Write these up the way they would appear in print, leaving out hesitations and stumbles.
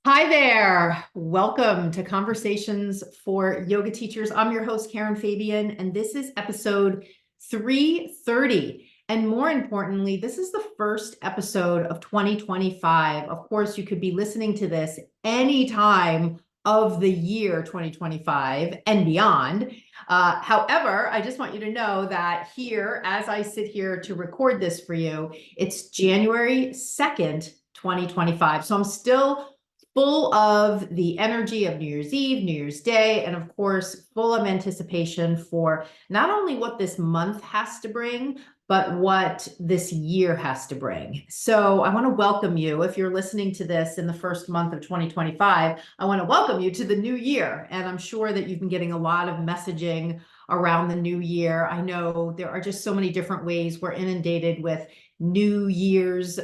Hi there. Welcome to Conversations for Yoga Teachers. I'm your host, Karen Fabian, and this is episode 330. And more importantly, this is the first episode of 2025. Of course, you could be listening to this any time of the year 2025 and beyond. However, I just want you to know that here, as I sit here to record this for you, it's January 2nd, 2025. So I'm still full of the energy of New Year's Eve, New Year's Day, and of course, full of anticipation for not only what this month has to bring, but what this year has to bring. So I want to welcome you. If you're listening to this in the first month of 2025, I want to welcome you to the new year. And I'm sure that you've been getting a lot of messaging around the new year. I know there are just so many different ways we're inundated with New Year's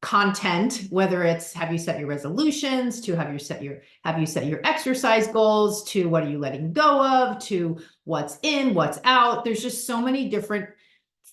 content, whether it's have you set your resolutions, to have you set your exercise goals, to what are you letting go of, to what's in, what's out. There's just so many different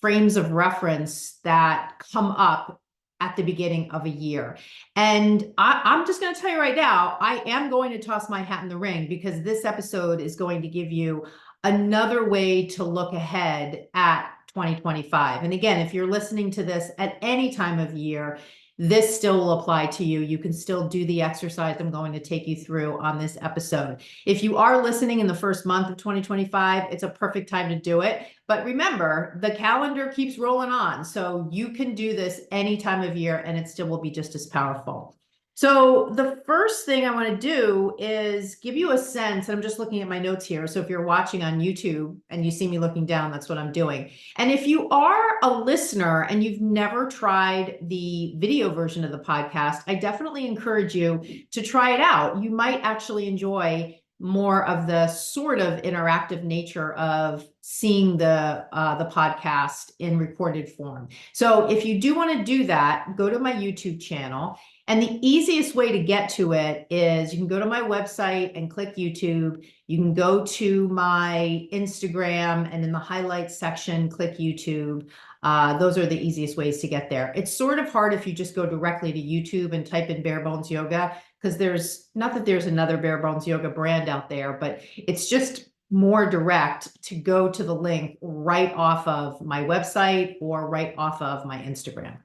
frames of reference that come up at the beginning of a year. And I'm just going to tell you right now, I am going to toss my hat in the ring because this episode is going to give you another way to look ahead at 2025. And again, if you're listening to this at any time of year, this still will apply to you. You can still do the exercise I'm going to take you through on this episode. If you are listening in the first month of 2025, it's a perfect time to do it. But remember, the calendar keeps rolling on. So you can do this any time of year and it still will be just as powerful. So the first thing I want to do is give you a sense, and I'm just looking at my notes here. So if you're watching on YouTube and you see me looking down, that's what I'm doing. And if you are a listener and you've never tried the video version of the podcast, I definitely encourage you to try it out. You might actually enjoy more of the sort of interactive nature of seeing the podcast in recorded form. So if you do want to do that, go to my YouTube channel. And the easiest way to get to it is you can go to my website and click YouTube. You can go to my Instagram and in the highlights section, click YouTube. Those are the easiest ways to get there. It's sort of hard if you just go directly to YouTube and type in Bare Bones Yoga, because there's not that there's another Bare Bones Yoga brand out there, but it's just more direct to go to the link right off of my website or right off of my Instagram.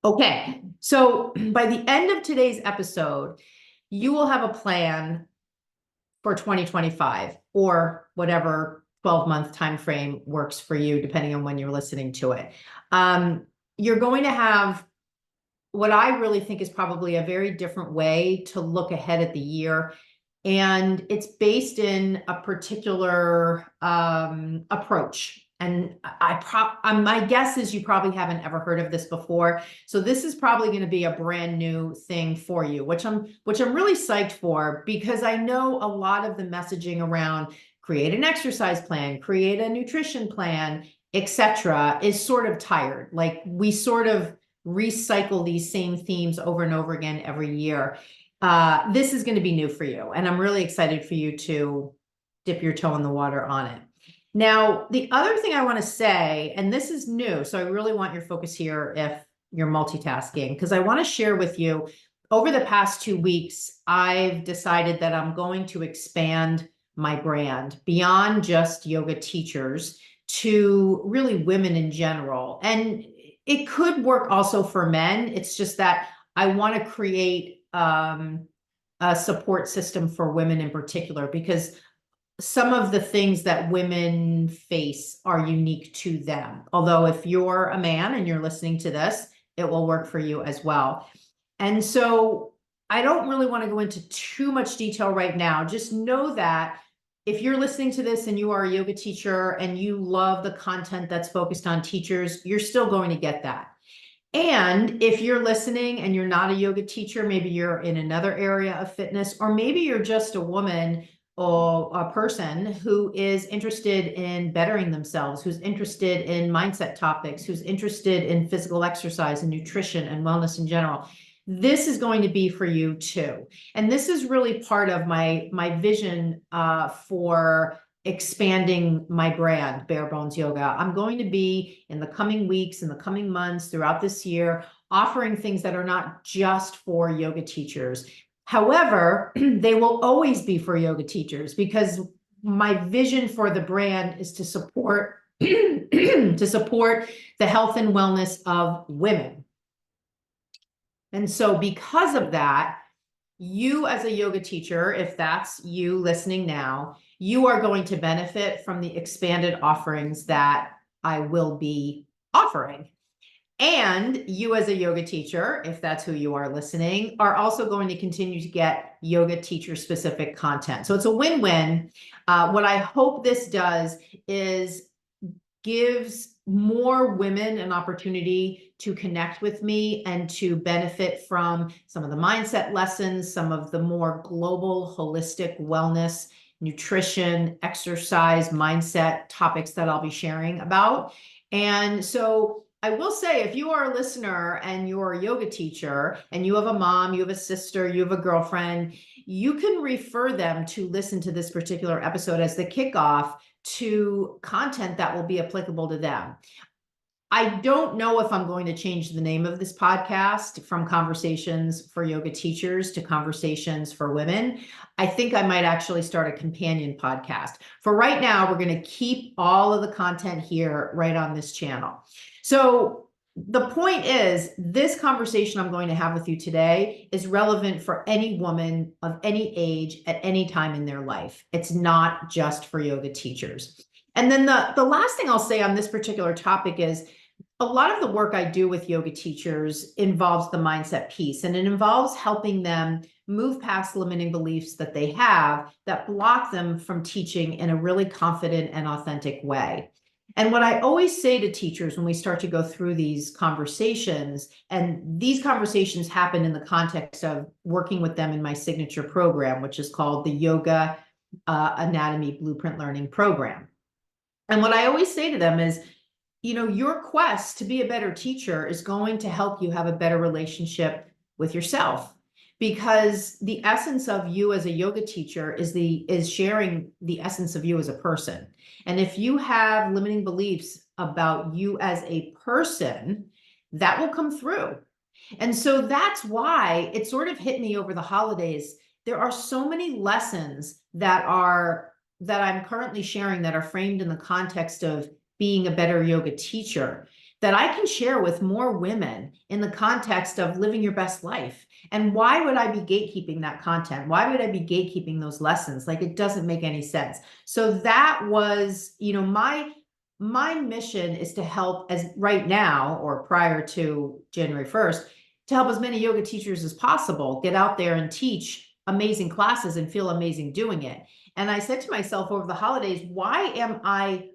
Okay, so by the end of today's episode, you will have a plan for 2025 or whatever 12-month time frame works for you, depending on when you're listening to it. You're going to have what I really think is probably a very different way to look ahead at the year. And it's based in a particular approach. And my guess is you probably haven't ever heard of this before. So this is probably going to be a brand new thing for you, which I'm really psyched for, because I know a lot of the messaging around create an exercise plan, create a nutrition plan, etc., is sort of tired. Like we sort of recycle these same themes over and over again every year. This is going to be new for you, and I'm really excited for you to dip your toe in the water on it. Now, the other thing I want to say, and this is new, so I really want your focus here if you're multitasking, because I want to share with you, over the past 2 weeks, I've decided that I'm going to expand my brand beyond just yoga teachers to really women in general. And it could work also for men. It's just that I want to create a support system for women in particular, because some of the things that women face are unique to them. Although if you're a man and you're listening to this, it will work for you as well. And so I don't really want to go into too much detail right now. Just know that if you're listening to this and you are a yoga teacher and you love the content that's focused on teachers, you're still going to get that. And if you're listening and you're not a yoga teacher, maybe you're in another area of fitness, or maybe you're just a woman or a person who is interested in bettering themselves, who's interested in mindset topics, who's interested in physical exercise and nutrition and wellness in general, this is going to be for you too. And this is really part of my vision for expanding my brand, Bare Bones Yoga. I'm going to be, in the coming weeks, in the coming months, throughout this year, offering things that are not just for yoga teachers. However, they will always be for yoga teachers because my vision for the brand is to support to support the health and wellness of women. And so because of that, you as a yoga teacher, if that's you listening now, you are going to benefit from the expanded offerings that I will be offering. And you as a yoga teacher, if that's who you are listening, are also going to continue to get yoga teacher specific content. So it's a win-win. What I hope this does is gives more women an opportunity to connect with me and to benefit from some of the mindset lessons, some of the more global, holistic wellness, nutrition, exercise, mindset topics that I'll be sharing about. And so I will say, if you are a listener and you're a yoga teacher and you have a mom, you have a sister, you have a girlfriend, you can refer them to listen to this particular episode as the kickoff to content that will be applicable to them. I don't know if I'm going to change the name of this podcast from Conversations for Yoga Teachers to Conversations for Women. I think I might actually start a companion podcast. For right now, we're going to keep all of the content here right on this channel. So the point is, this conversation I'm going to have with you today is relevant for any woman of any age at any time in their life. It's not just for yoga teachers. And then the last thing I'll say on this particular topic is, a lot of the work I do with yoga teachers involves the mindset piece, and it involves helping them move past limiting beliefs that they have that block them from teaching in a really confident and authentic way. And what I always say to teachers when we start to go through these conversations, and these conversations happen in the context of working with them in my signature program, which is called the Yoga Anatomy Blueprint Learning Program. And what I always say to them is, your quest to be a better teacher is going to help you have a better relationship with yourself, because the essence of you as a yoga teacher is sharing the essence of you as a person. And if you have limiting beliefs about you as a person, that will come through. And so that's why it sort of hit me over the holidays. There are so many lessons that I'm currently sharing that are framed in the context of being a better yoga teacher that I can share with more women in the context of living your best life. And why would I be gatekeeping that content? Why would I be gatekeeping those lessons? Like, it doesn't make any sense. So that was, my mission is to help, as right now or prior to January 1st, to help as many yoga teachers as possible get out there and teach amazing classes and feel amazing doing it. And I said to myself over the holidays, why am I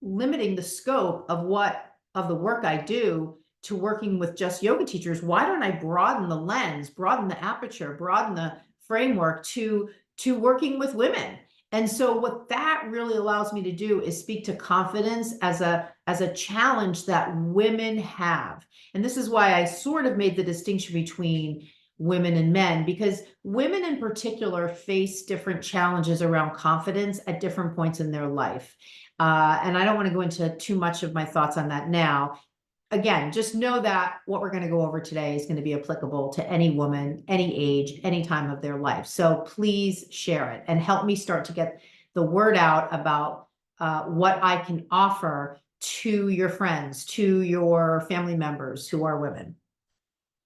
limiting the scope of the work I do to working with just yoga teachers? Why don't I broaden the lens, broaden the aperture, broaden the framework to working with women? And so what that really allows me to do is speak to confidence as a challenge that women have. And this is why I sort of made the distinction between women and men, because women in particular face different challenges around confidence at different points in their life. And I don't want to go into too much of my thoughts on that now. Again, just know that what we're going to go over today is going to be applicable to any woman, any age, any time of their life. So please share it and help me start to get the word out about what I can offer to your friends, to your family members who are women.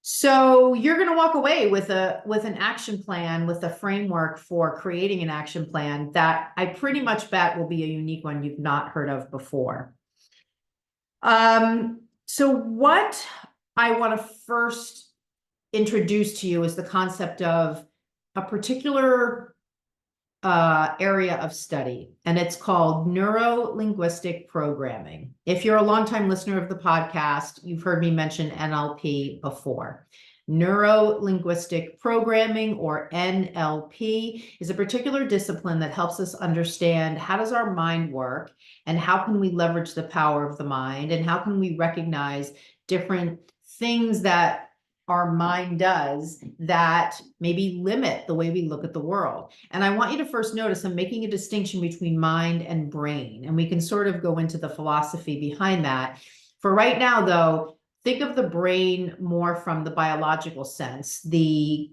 So you're going to walk away with an action plan, with a framework for creating an action plan that I pretty much bet will be a unique one you've not heard of before. So what I want to first introduce to you is the concept of a particular area of study, and it's called Neurolinguistic Programming. If you're a longtime listener of the podcast, you've heard me mention NLP before. Neurolinguistic Programming, or NLP, is a particular discipline that helps us understand how does our mind work and how can we leverage the power of the mind, and how can we recognize different things that our mind does that maybe limit the way we look at the world. And I want you to first notice I'm making a distinction between mind and brain, and we can sort of go into the philosophy behind that. For right now, though, think of the brain more from the biological sense, the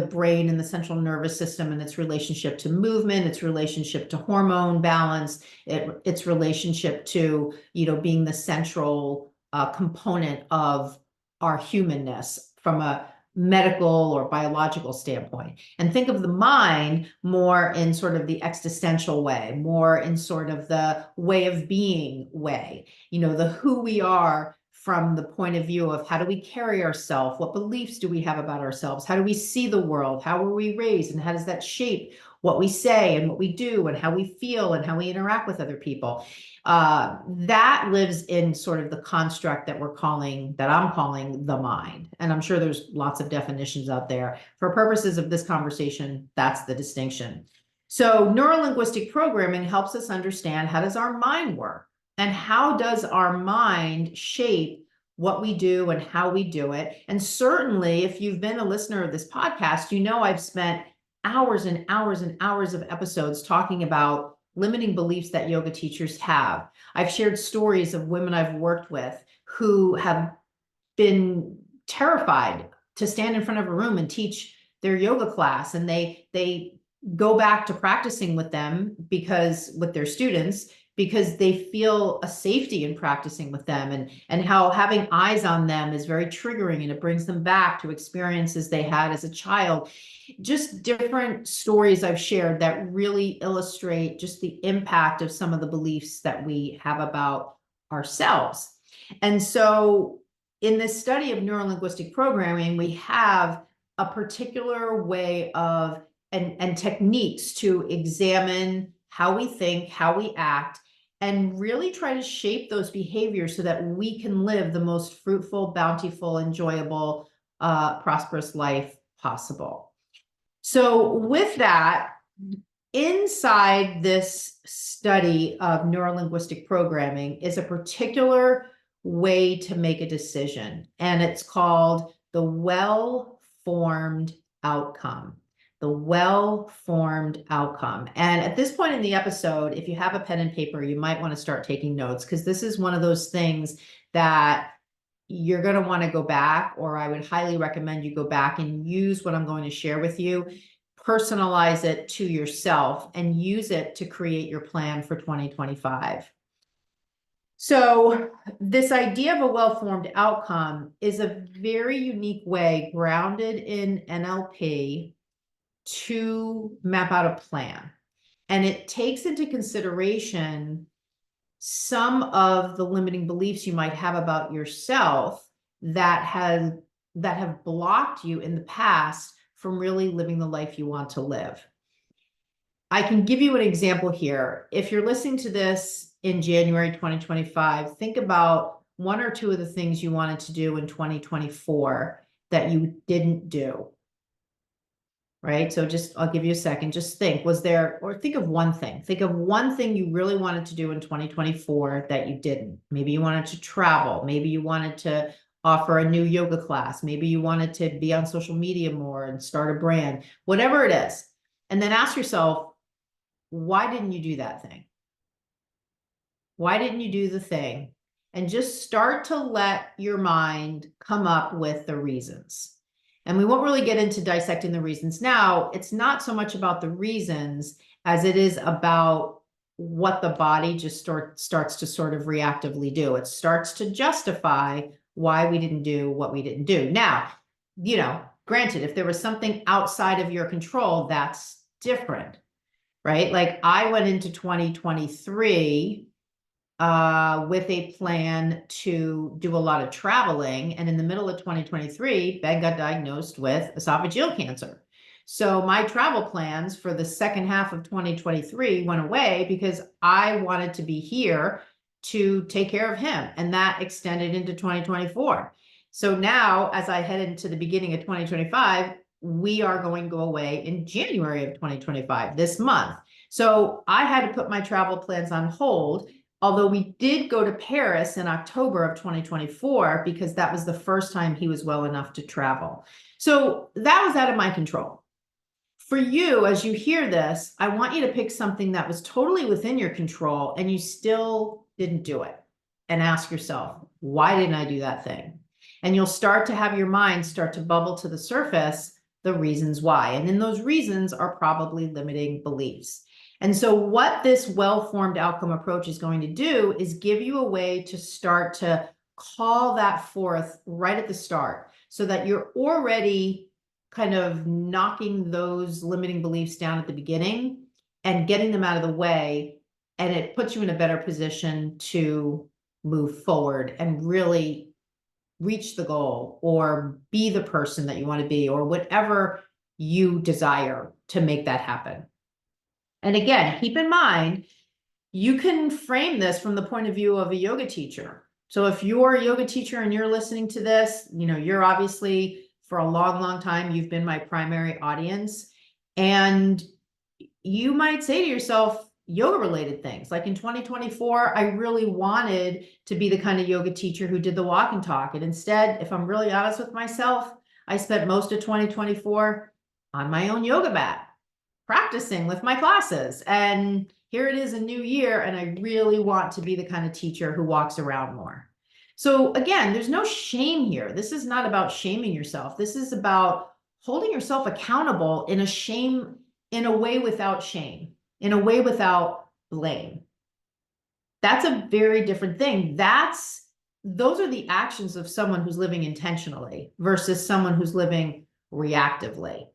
brain and the central nervous system and its relationship to movement, its relationship to hormone balance, its relationship to, being the central component of our humanness from a medical or biological standpoint. And think of the mind more in sort of the existential way, more in sort of the way of being way, the who we are from the point of view of how do we carry ourselves? What beliefs do we have about ourselves? How do we see the world? How were we raised? And how does that shape what we say and what we do and how we feel and how we interact with other people? That lives in sort of the construct that I'm calling the mind. And I'm sure there's lots of definitions out there. For purposes of this conversation, that's the distinction. So neurolinguistic programming helps us understand, how does our mind work? And how does our mind shape what we do and how we do it? And certainly, if you've been a listener of this podcast, I've spent hours and hours and hours of episodes talking about limiting beliefs that yoga teachers have. I've shared stories of women I've worked with who have been terrified to stand in front of a room and teach their yoga class, and they go back to practicing with them with their students, because they feel a safety in practicing with them, and how having eyes on them is very triggering, and it brings them back to experiences they had as a child. Just different stories I've shared that really illustrate just the impact of some of the beliefs that we have about ourselves. And so in this study of neurolinguistic programming, we have a particular way of and techniques to examine how we think, how we act, and really try to shape those behaviors so that we can live the most fruitful, bountiful, enjoyable, prosperous life possible. So with that, inside this study of neurolinguistic programming is a particular way to make a decision, and it's called the well-formed outcome. The well-formed outcome. And at this point in the episode, if you have a pen and paper, you might want to start taking notes, because this is one of those things that you're going to want to go back, or I would highly recommend you go back and use what I'm going to share with you, personalize it to yourself, and use it to create your plan for 2025. So this idea of a well-formed outcome is a very unique way, grounded in NLP, to map out a plan. And it takes into consideration some of the limiting beliefs you might have about yourself that have blocked you in the past from really living the life you want to live. I can give you an example here. If you're listening to this in January 2025, think about one or two of the things you wanted to do in 2024 that you didn't do. Right? So I'll give you a second. Just think, think of one thing. Think of one thing you really wanted to do in 2024 that you didn't. Maybe you wanted to travel. Maybe you wanted to offer a new yoga class. Maybe you wanted to be on social media more and start a brand, whatever it is. And then ask yourself, why didn't you do that thing? Why didn't you do the thing? And just start to let your mind come up with the reasons. And we won't really get into dissecting the reasons now. It's not so much about the reasons as it is about what the body just starts to sort of reactively do. It starts to justify why we didn't do what we didn't do. Now, granted, if there was something outside of your control, that's different, right? Like I went into 2023 with a plan to do a lot of traveling. And in the middle of 2023, Ben got diagnosed with esophageal cancer. So my travel plans for the second half of 2023 went away because I wanted to be here to take care of him. And that extended into 2024. So now, as I head into the beginning of 2025, we are going to go away in January of 2025, this month. So I had to put my travel plans on hold. Although we did go to Paris in October of 2024, because that was the first time he was well enough to travel. So that was out of my control. For you, as you hear this, I want you to pick something that was totally within your control and you still didn't do it. And ask yourself, why didn't I do that thing? And you'll start to have your mind start to bubble to the surface the reasons why. And then those reasons are probably limiting beliefs. And so what this well-formed outcome approach is going to do is give you a way to start to call that forth right at the start so that you're already kind of knocking those limiting beliefs down at the beginning and getting them out of the way. And it puts you in a better position to move forward and really reach the goal or be the person that you want to be or whatever you desire to make that happen. And again, keep in mind, you can frame this from the point of view of a yoga teacher. So if you're a yoga teacher and you're listening to this, you're obviously for a long, long time, you've been my primary audience. And you might say to yourself, yoga related things. Like in 2024, I really wanted to be the kind of yoga teacher who did the walk and talk. And instead, if I'm really honest with myself, I spent most of 2024 on my own yoga mat, practicing with my classes. And here it is a new year, and I really want to be the kind of teacher who walks around more. So again, there's no shame here. This is not about shaming yourself. This is about holding yourself accountable in a way without shame, in a way without blame. That's a very different thing. Those are the actions of someone who's living intentionally versus someone who's living reactively.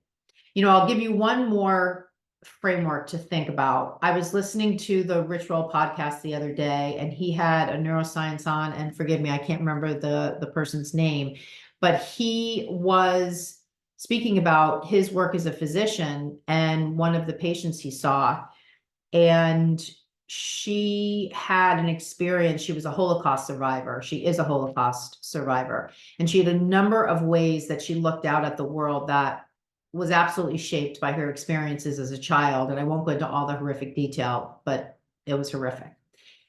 I'll give you one more framework to think about. I was listening to the Rich Roll podcast the other day, and he had a neuroscience on, and forgive me, I can't remember the person's name, but he was speaking about his work as a physician and one of the patients he saw. And she had an experience. She was a Holocaust survivor. She is a Holocaust survivor. And she had a number of ways that she looked out at the world that was absolutely shaped by her experiences as a child. And I won't go into all the horrific detail, but it was horrific.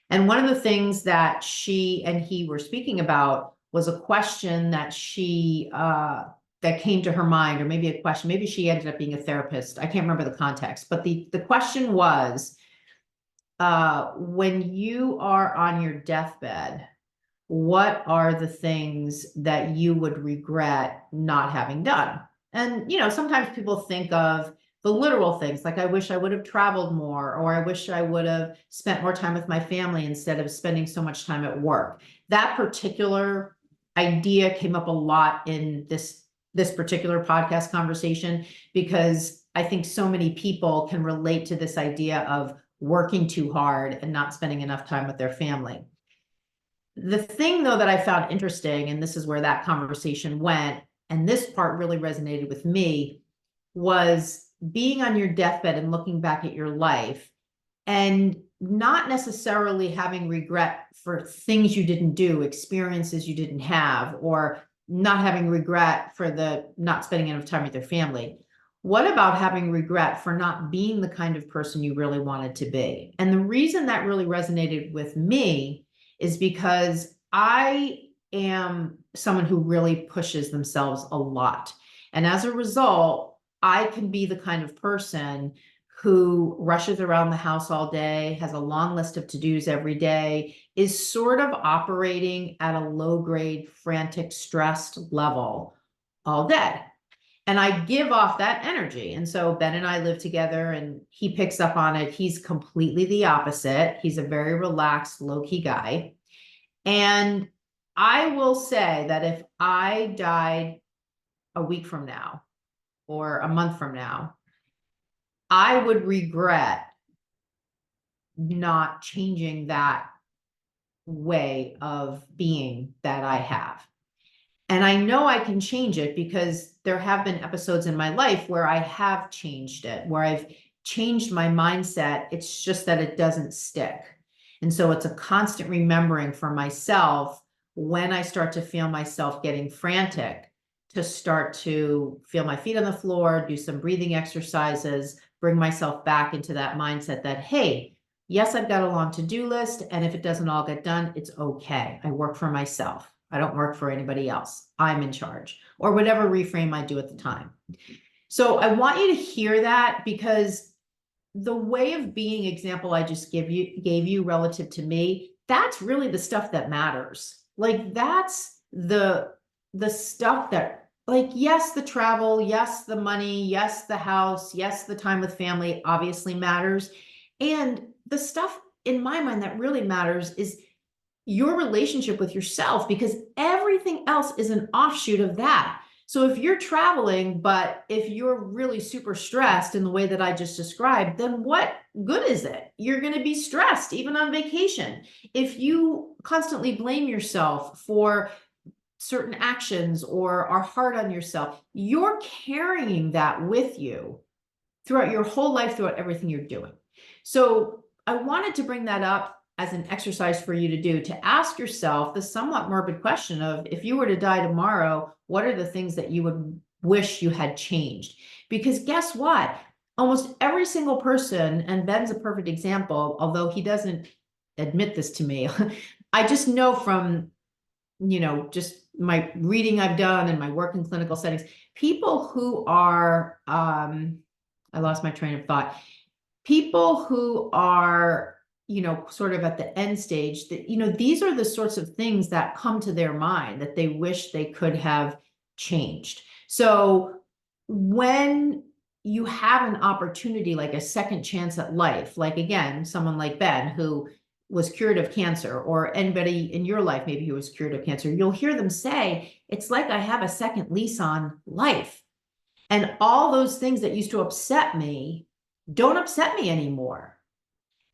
And one of the things that she and he were speaking about was a question that that came to her mind, or maybe a question, maybe she ended up being a therapist. I can't remember the context, but the question was, when you are on your deathbed, what are the things that you would regret not having done? And, sometimes people think of the literal things, like I wish I would have traveled more, or I wish I would have spent more time with my family instead of spending so much time at work. That particular idea came up a lot in this particular podcast conversation, because I think so many people can relate to this idea of working too hard and not spending enough time with their family. The thing, though, that I found interesting, and this is where that conversation went, and this part really resonated with me, was being on your deathbed and looking back at your life and not necessarily having regret for things you didn't do, experiences you didn't have, or not having regret for the not spending enough time with your family. What about having regret for not being the kind of person you really wanted to be? And the reason that really resonated with me is because I am someone who really pushes themselves a lot. And as a result, I can be the kind of person who rushes around the house all day, has a long list of to-dos every day, is sort of operating at a low-grade, frantic, stressed level all day. And I give off that energy. And so Ben and I live together, and he picks up on it. He's completely the opposite. He's a very relaxed, low-key guy. And I will say that if I died a week from now or a month from now, I would regret not changing that way of being that I have. And I know I can change it because there have been episodes in my life where I have changed it, where I've changed my mindset. It's just that it doesn't stick. And so it's a constant remembering for myself when I start to feel myself getting frantic, to start to feel my feet on the floor, do some breathing exercises, bring myself back into that mindset that, hey, yes, I've got a long to-do list. And if it doesn't all get done, it's okay. I work for myself. I don't work for anybody else. I'm in charge, or whatever reframe I do at the time. So I want you to hear that, because the way of being example I just gave you relative to me, that's really the stuff that matters. Like that's the stuff that, like, yes, the travel, yes, the money, yes, the house, yes, the time with family obviously matters. And the stuff in my mind that really matters is your relationship with yourself, because everything else is an offshoot of that. So if you're traveling, but if you're really super stressed in the way that I just described, then what good is it? You're going to be stressed even on vacation. If you constantly blame yourself for certain actions or are hard on yourself, you're carrying that with you throughout your whole life, throughout everything you're doing. So I wanted to bring that up as an exercise for you to do, to ask yourself the somewhat morbid question of, if you were to die tomorrow, what are the things that you would wish you had changed? Because guess what? Almost every single person, and Ben's a perfect example, although he doesn't admit this to me, I just know from, just my reading I've done and my work in clinical settings, people who are, I lost my train of thought. People who are, sort of at the end stage, that, these are the sorts of things that come to their mind that they wish they could have changed. So when you have an opportunity, like a second chance at life, like again, someone like Ben, who was cured of cancer, or anybody in your life, maybe who was cured of cancer, you'll hear them say, it's like I have a second lease on life. And all those things that used to upset me don't upset me anymore.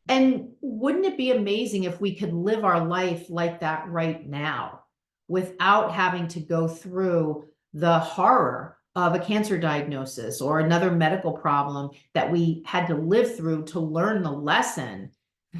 And wouldn't it be amazing if we could live our life like that right now, without having to go through the horror of a cancer diagnosis or another medical problem that we had to live through to learn the lesson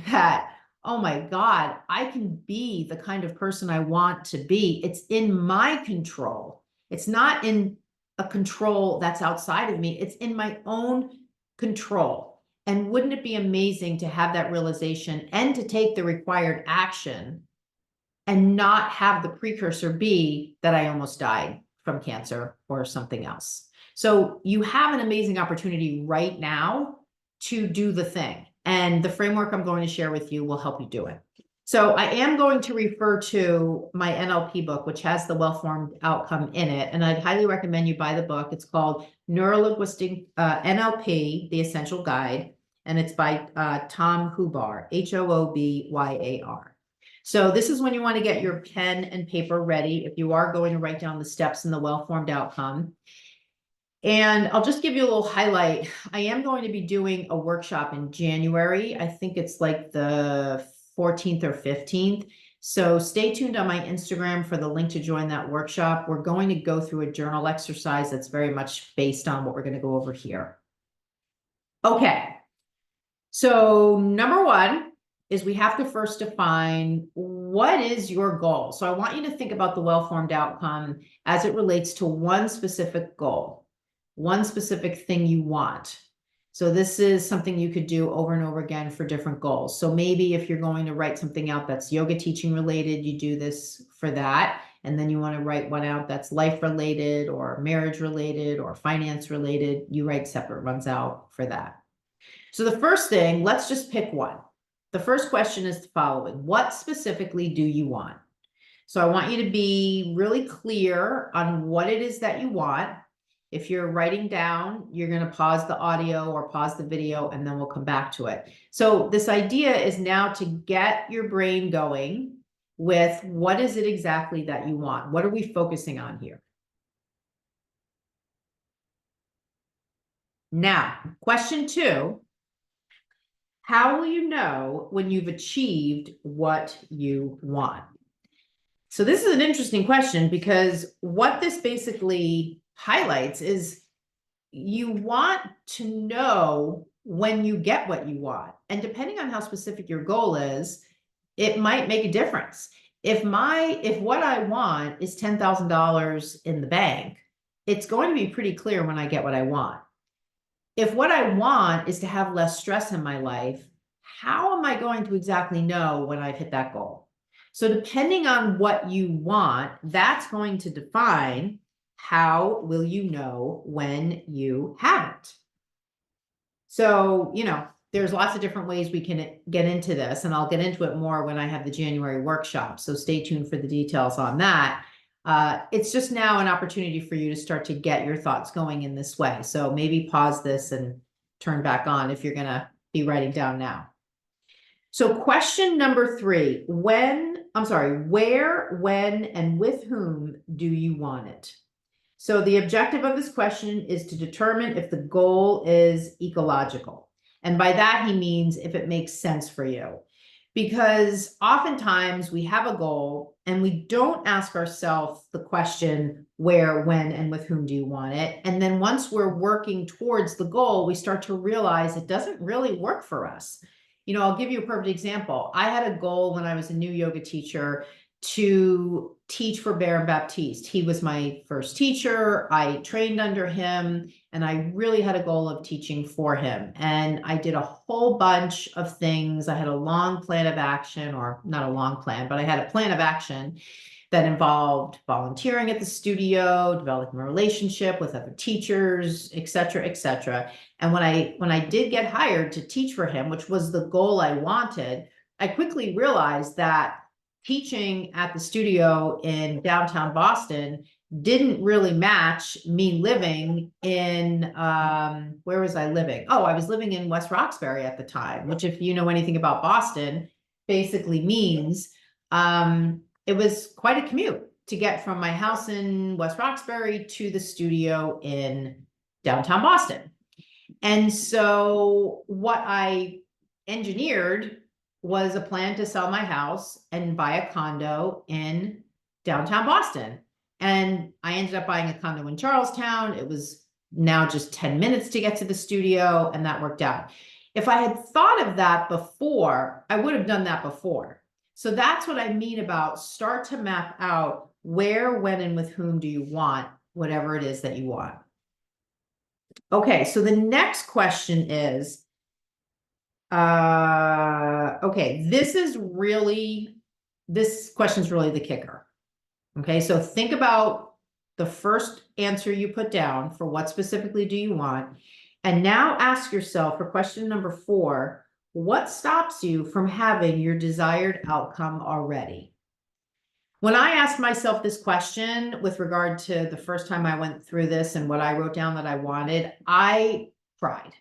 that, oh my God, I can be the kind of person I want to be. It's in my control. It's not in a control that's outside of me. It's in my own control. And wouldn't it be amazing to have that realization and to take the required action and not have the precursor be that I almost died from cancer or something else? So you have an amazing opportunity right now to do the thing. And the framework I'm going to share with you will help you do it. So I am going to refer to my NLP book, which has the well-formed outcome in it. And I'd highly recommend you buy the book. It's called Neurolinguistic NLP, The Essential Guide. And it's by Tom Hoobar, Hoobyar. So this is when you want to get your pen and paper ready, if you are going to write down the steps in the well-formed outcome. And I'll just give you a little highlight. I am going to be doing a workshop in January. I think it's like the 14th or 15th. So stay tuned on my Instagram for the link to join that workshop. We're going to go through a journal exercise that's very much based on what we're going to go over here. Okay. So number one is we have to first define, what is your goal? So I want you to think about the well-formed outcome as it relates to one specific goal, one specific thing you want. So this is something you could do over and over again for different goals. So maybe if you're going to write something out that's yoga teaching related, you do this for that. And then you want to write one out that's life related or marriage related or finance related, you write separate ones out for that. So the first thing, let's just pick one. The first question is the following: what specifically do you want? So I want you to be really clear on what it is that you want. If you're writing down, you're going to pause the audio or pause the video, and then we'll come back to it. So this idea is now to get your brain going with, what is it exactly that you want? What are we focusing on here? Now, question two: how will you know when you've achieved what you want? So this is an interesting question, because what this basically highlights is you want to know when you get what you want. And depending on how specific your goal is, it might make a difference. If what I want is $10,000 in the bank, it's going to be pretty clear when I get what I want. If what I want is to have less stress in my life, how am I going to exactly know when I've hit that goal? So depending on what you want, that's going to define how will you know when you have it. So, there's lots of different ways we can get into this, and I'll get into it more when I have the January workshop. So stay tuned for the details on that. It's just now an opportunity for you to start to get your thoughts going in this way. So maybe pause this and turn back on if you're going to be writing down now. So question number 3, where, when, and with whom do you want it? So the objective of this question is to determine if the goal is ecological. And by that, he means if it makes sense for you. Because oftentimes we have a goal and we don't ask ourselves the question, where, when, and with whom do you want it? And then once we're working towards the goal, we start to realize it doesn't really work for us. You know, I'll give you a perfect example. I had a goal when I was a new yoga teacher to teach for Baron Baptiste. He was my first teacher. I trained under him, and I really had a goal of teaching for him. And I did a whole bunch of things. I had a long plan of action, or not a long plan, but I had a plan of action that involved volunteering at the studio, developing a relationship with other teachers, et cetera, et cetera. And when I did get hired to teach for him, which was the goal I wanted, I quickly realized that teaching at the studio in downtown Boston didn't really match me living in, where was I living? Oh, I was living in West Roxbury at the time, which, if you know anything about Boston, basically means it was quite a commute to get from my house in West Roxbury to the studio in downtown Boston. And so what I engineered was a plan to sell my house and buy a condo in downtown Boston. And I ended up buying a condo in Charlestown. It was now just 10 minutes to get to the studio, and that worked out. If I had thought of that before, I would have done that before. So that's what I mean about start to map out where, when, and with whom do you want whatever it is that you want. Okay, so the next question is, okay, this question is really the kicker. Okay, so think about the first answer you put down for what specifically do you want, and now ask yourself for question number 4, what stops you from having your desired outcome already? When I asked myself this question with regard to the first time I went through this and what I wrote down that I wanted, I cried.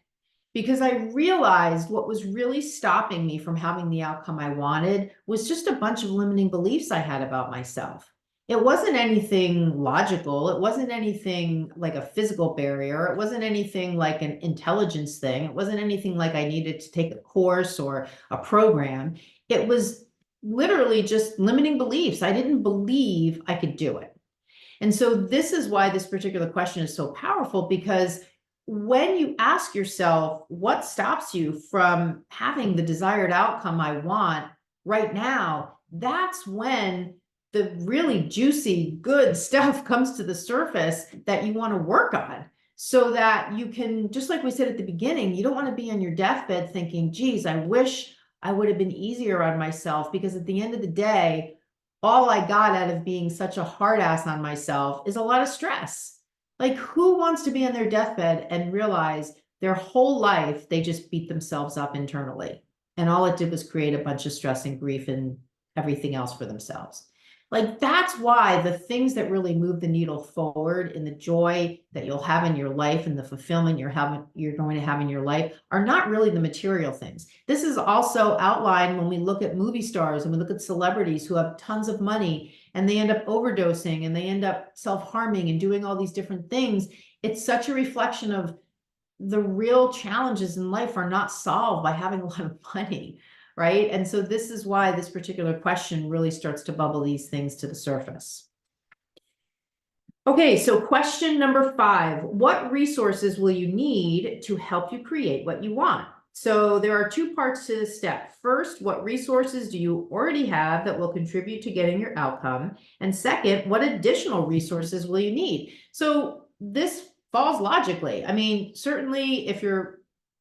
Because I realized what was really stopping me from having the outcome I wanted was just a bunch of limiting beliefs I had about myself. It wasn't anything logical. It wasn't anything like a physical barrier. It wasn't anything like an intelligence thing. It wasn't anything like I needed to take a course or a program. It was literally just limiting beliefs. I didn't believe I could do it. And so this is why this particular question is so powerful, because when you ask yourself, what stops you from having the desired outcome I want right now, that's when the really juicy, good stuff comes to the surface that you want to work on, so that you can, just like we said at the beginning, you don't want to be on your deathbed thinking, geez, I wish I would have been easier on myself, because at the end of the day, all I got out of being such a hard ass on myself is a lot of stress. Like, who wants to be on their deathbed and realize their whole life they just beat themselves up internally, and all it did was create a bunch of stress and grief and everything else for themselves? Like, that's why the things that really move the needle forward in the joy that you'll have in your life and the fulfillment you're going to have in your life are not really the material things. This is also outlined when we look at movie stars and we look at celebrities who have tons of money and they end up overdosing and they end up self-harming and doing all these different things. It's such a reflection of the real challenges in life are not solved by having a lot of money, right? And so this is why this particular question really starts to bubble these things to the surface. Okay, so question number 5, what resources will you need to help you create what you want? So there are 2 parts to this step. First, what resources do you already have that will contribute to getting your outcome? And second, what additional resources will you need? So this falls logically. I mean, certainly if you're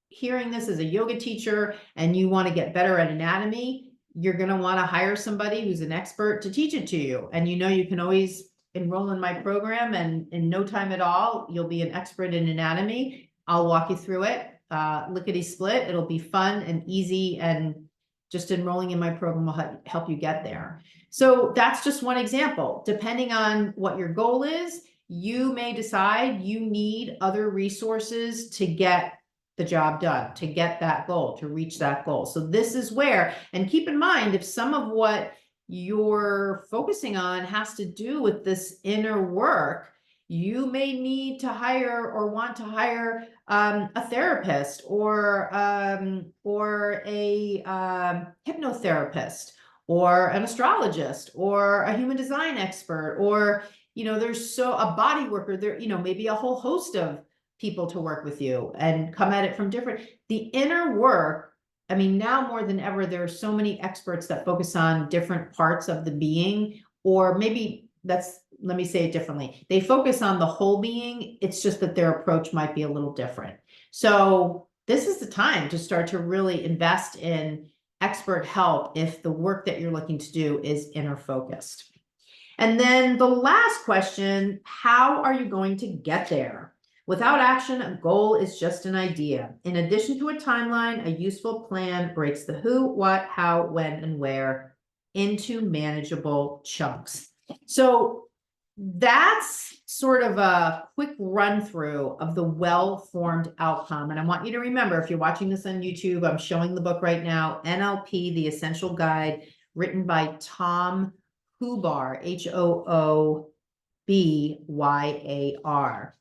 hearing this as a yoga teacher and you want to get better at anatomy, you're going to want to hire somebody who's an expert to teach it to you. And you know, you can always enroll in my program, and in no time at all, you'll be an expert in anatomy. I'll walk you through it. lickety split. It'll be fun and easy, and just enrolling in my program will help you get there. So that's just one example. Depending on what your goal is, you may decide you need other resources to get the job done, to get that goal, to reach that goal. So this is where, and keep in mind, if some of what you're focusing on has to do with this inner work, you may need to hire or want to hire a therapist or a hypnotherapist or an astrologist or a human design expert, or there's a body worker there, maybe a whole host of people to work with you and come at it from the inner work. I mean, now more than ever, there are so many experts that focus on different parts of the being, or maybe let me say it differently. They focus on the whole being. It's just that their approach might be a little different. So this is the time to start to really invest in expert help if the work that you're looking to do is inner focused. And then the last question, how are you going to get there? Without action, a goal is just an idea. In addition to a timeline, a useful plan breaks the who, what, how, when, and where into manageable chunks. So that's sort of a quick run through of the well-formed outcome. And I want you to remember, if you're watching this on YouTube, I'm showing the book right now, NLP, The Essential Guide, written by Tom Hoobar, Hoobyar.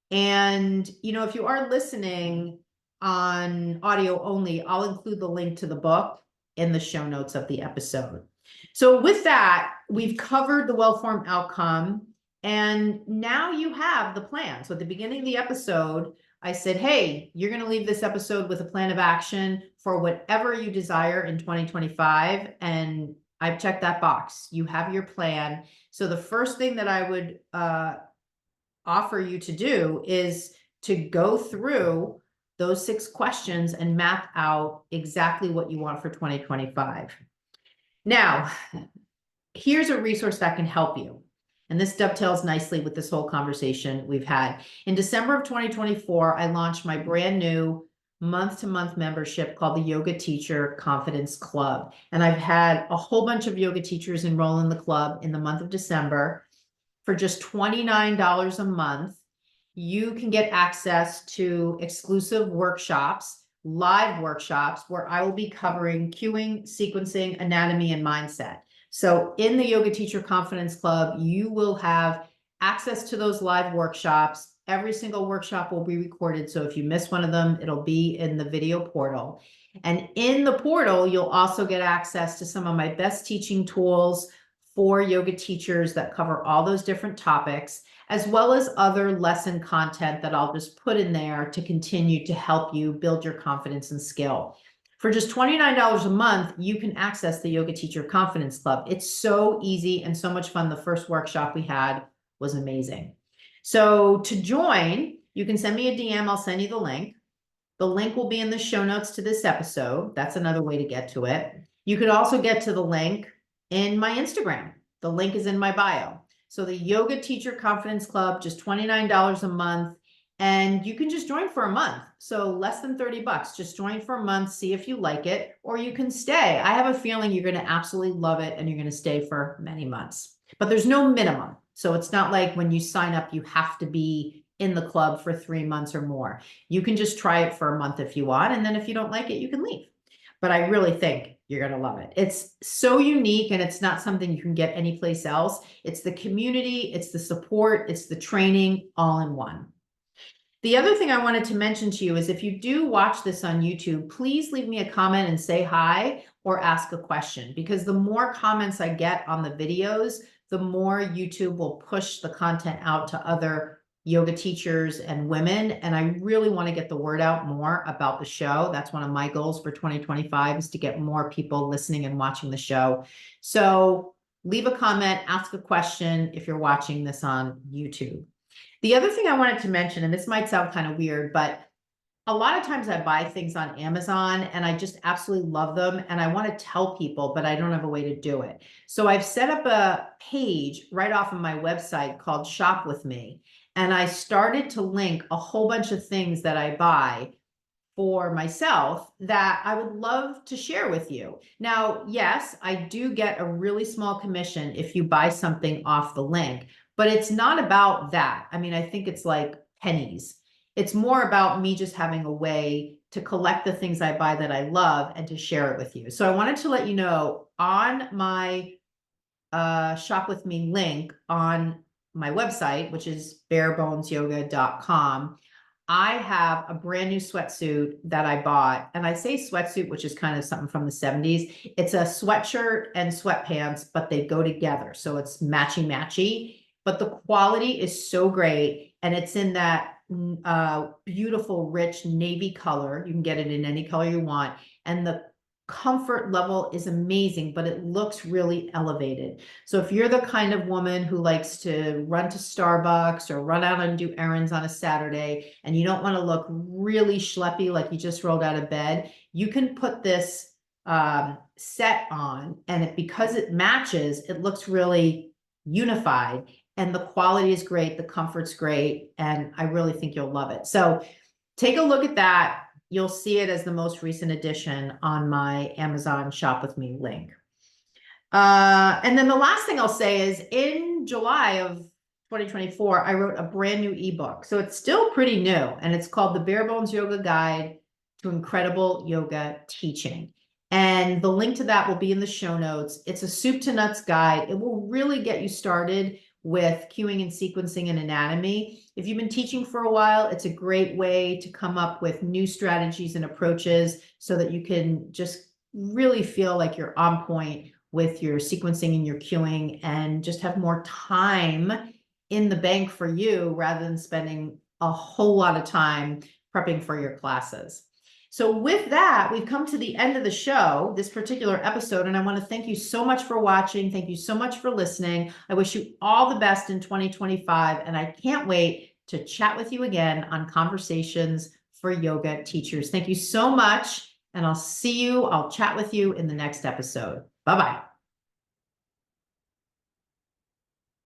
And, if you are listening on audio only, I'll include the link to the book in the show notes of the episode. So with that, we've covered the well-formed outcome, and now you have the plan. So at the beginning of the episode, I said, hey, you're going to leave this episode with a plan of action for whatever you desire in 2025. And I've checked that box. You have your plan. So the first thing that I would offer you to do is to go through those 6 questions and map out exactly what you want for 2025. Now, here's a resource that can help you. And this dovetails nicely with this whole conversation we've had. In December of 2024, I launched my brand new month-to-month membership called the Yoga Teacher Confidence Club. And I've had a whole bunch of yoga teachers enroll in the club in the month of December. For just $29 a month, you can get access to exclusive workshops, live workshops, where I will be covering cueing, sequencing, anatomy, and mindset. So in the Yoga Teacher Confidence Club, you will have access to those live workshops. Every single workshop will be recorded. So if you miss one of them, it'll be in the video portal. And in the portal, you'll also get access to some of my best teaching tools for yoga teachers that cover all those different topics, as well as other lesson content that I'll just put in there to continue to help you build your confidence and skill. For just $29 a month, you can access the Yoga Teacher Confidence Club. It's so easy and so much fun. The first workshop we had was amazing. So to join, you can send me a DM. I'll send you the link. The link will be in the show notes to this episode. That's another way to get to it. You could also get to the link in my Instagram. The link is in my bio. So the Yoga Teacher Confidence Club, just $29 a month. And you can just join for a month. So less than 30 bucks. Just join for a month, see if you like it, or you can stay. I have a feeling you're going to absolutely love it and you're going to stay for many months. But there's no minimum. So it's not like when you sign up, you have to be in the club for 3 months or more. You can just try it for a month if you want. And then if you don't like it, you can leave. But I really think you're going to love it. It's so unique, and it's not something you can get anyplace else. It's the community, it's the support, it's the training all in one. The other thing I wanted to mention to you is if you do watch this on YouTube, please leave me a comment and say hi or ask a question, because the more comments I get on the videos, the more YouTube will push the content out to other yoga teachers and women. And I really want to get the word out more about the show. That's one of my goals for 2025, is to get more people listening and watching the show. So leave a comment, ask a question if you're watching this on YouTube. The other thing I wanted to mention, and this might sound kind of weird, but a lot of times I buy things on Amazon and I just absolutely love them. And I want to tell people, but I don't have a way to do it. So I've set up a page right off of my website called Shop With Me. And I started to link a whole bunch of things that I buy for myself that I would love to share with you. Now, yes, I do get a really small commission if you buy something off the link, but it's not about that. I mean, I think it's like pennies. It's more about me just having a way to collect the things I buy that I love and to share it with you. So I wanted to let you know on my shop with me link on my website, which is barebonesyoga.com. I have a brand new sweatsuit that I bought, and I say sweatsuit, which is kind of something from the 70s. It's a sweatshirt and sweatpants, but they go together. So it's matchy, but the quality is so great. And it's in that beautiful, rich navy color. You can get it in any color you want. And the comfort level is amazing, but it looks really elevated. So if you're the kind of woman who likes to run to Starbucks or run out and do errands on a Saturday, and you don't want to look really schleppy like you just rolled out of bed, you can put this set on, and because it matches, it looks really unified, and the quality is great, the comfort's great, and I really think you'll love it. So take a look at that. You'll see it as the most recent addition on my Amazon Shop With Me link. And then the last thing I'll say is in July of 2024, I wrote a brand new ebook. So it's still pretty new, and it's called The Bare Bones Yoga Guide to Incredible Yoga Teaching. And the link to that will be in the show notes. It's a soup to nuts guide. It will really get you started with cueing and sequencing and anatomy. If you've been teaching for a while, it's a great way to come up with new strategies and approaches so that you can just really feel like you're on point with your sequencing and your cueing and just have more time in the bank for you rather than spending a whole lot of time prepping for your classes. So with that, we've come to the end of the show, this particular episode, and I want to thank you so much for watching. Thank you so much for listening. I wish you all the best in 2025, and I can't wait to chat with you again on Conversations for Yoga Teachers. Thank you so much, and I'll chat with you in the next episode. Bye-bye.